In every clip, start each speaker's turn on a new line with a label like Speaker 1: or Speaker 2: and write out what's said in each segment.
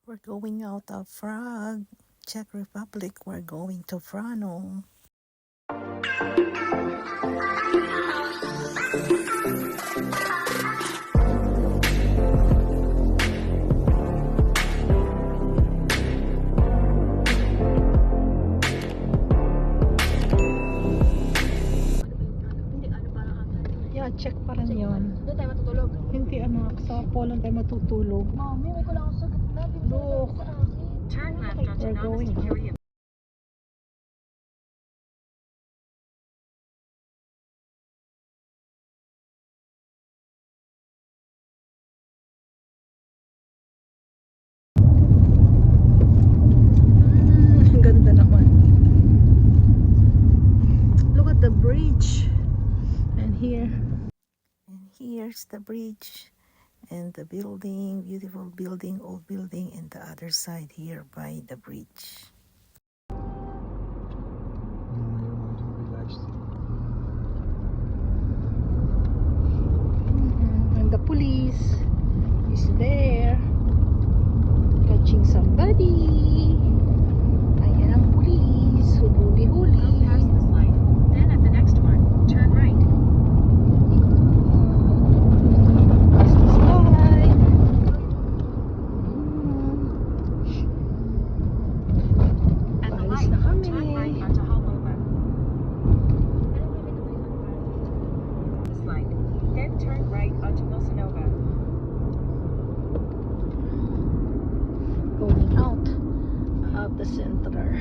Speaker 1: We're going out of Prague, Czech Republic. We're going to Brno. Yeah, check pa rin yun.
Speaker 2: Doon tayo matutulog.
Speaker 1: Hindi anak, sa Poland tayo matutulog.
Speaker 2: Mami, may ko lang sa gitna.
Speaker 1: Look,
Speaker 3: Turn left onto
Speaker 1: we're going.
Speaker 3: non-security.
Speaker 1: Ang ganda naman. Look at the bridge. And here's the bridge. And the building, beautiful building, old building, and the other side here by the bridge. And the police is there catching somebody. Ayan ang police,
Speaker 3: Go
Speaker 1: huli-huli.
Speaker 3: past this light. Then at the next one, turn right.
Speaker 1: Past the slide.
Speaker 3: At the
Speaker 1: Paalis
Speaker 3: light,
Speaker 1: na kami.
Speaker 3: turn right onto Holmova. This light. Then turn right onto Milsanova.
Speaker 1: Going out of the center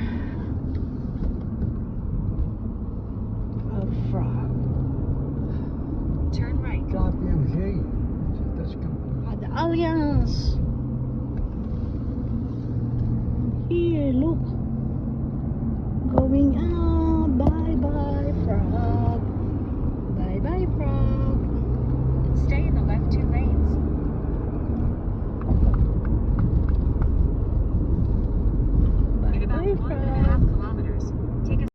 Speaker 1: of Prague.
Speaker 3: Turn right.
Speaker 4: KPMG, Dutch company.
Speaker 1: The Alliance. Here, look. Going out. Bye bye, Prague. Bye bye, Prague.
Speaker 3: Stay in the left 2 lanes.
Speaker 1: Bye
Speaker 3: In about
Speaker 1: bye,
Speaker 3: 1.5
Speaker 1: Prague.
Speaker 3: kilometers, take a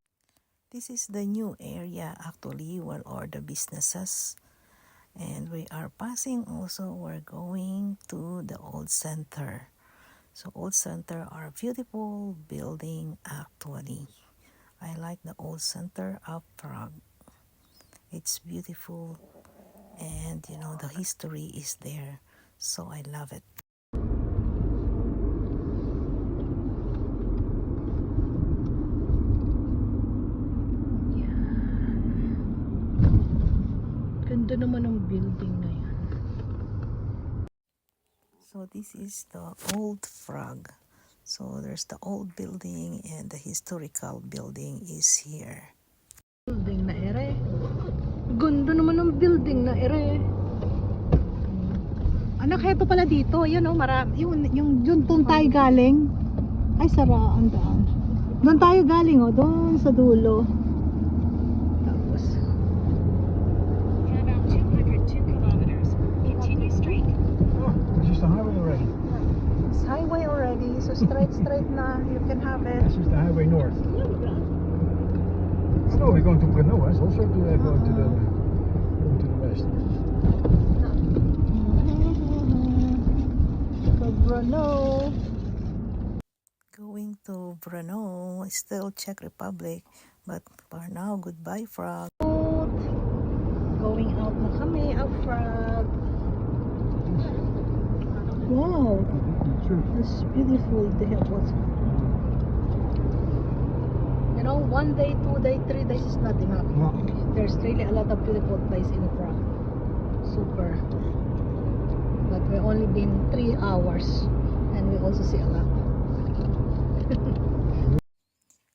Speaker 1: This is the new area actually, well, or the businesses. And we are passing also, we're going to the old center. So old center are beautiful building actually. I like the old center of Prague. It's beautiful and you know the history is there. So I love it. Ganda naman ng building na yan. So this is the old Prague. So there's the old building and the historical building is here. Building na ere. Ganda naman ng building na ere. Anak, heto pala dito. Yan o, marami. Yung doon tayo galing. Ay, sara ang daan. Doon tayo galing o, doon sa dulo. Tapos,
Speaker 3: In about 202 kilometers, continue straight.
Speaker 4: Oh, it's just a highway already.
Speaker 1: it's highway already. So straight na. You can have it.
Speaker 4: It's just the highway north. Oh no, we're going to Brno. It's also to going to the west.
Speaker 1: Brno. Going to Brno, still Czech Republic, but for now, goodbye Prague. Going out na kami of Prague. Wow, it's beautiful. They have what's, you know, 1 day, 2 day, 3 days is not enough.
Speaker 4: No.
Speaker 1: There's really a lot of beautiful places in Prague. Super. But we only been 3 hours and we also see a lot.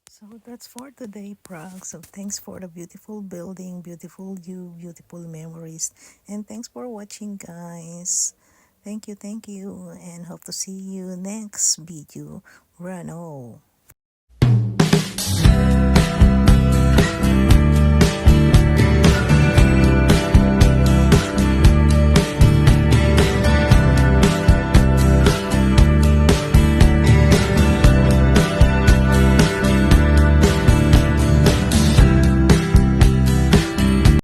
Speaker 1: So that's for today, Prague. So thanks for the beautiful building, beautiful view, beautiful memories, and thanks for watching, guys. Thank you, and hope to see you next video. Brno.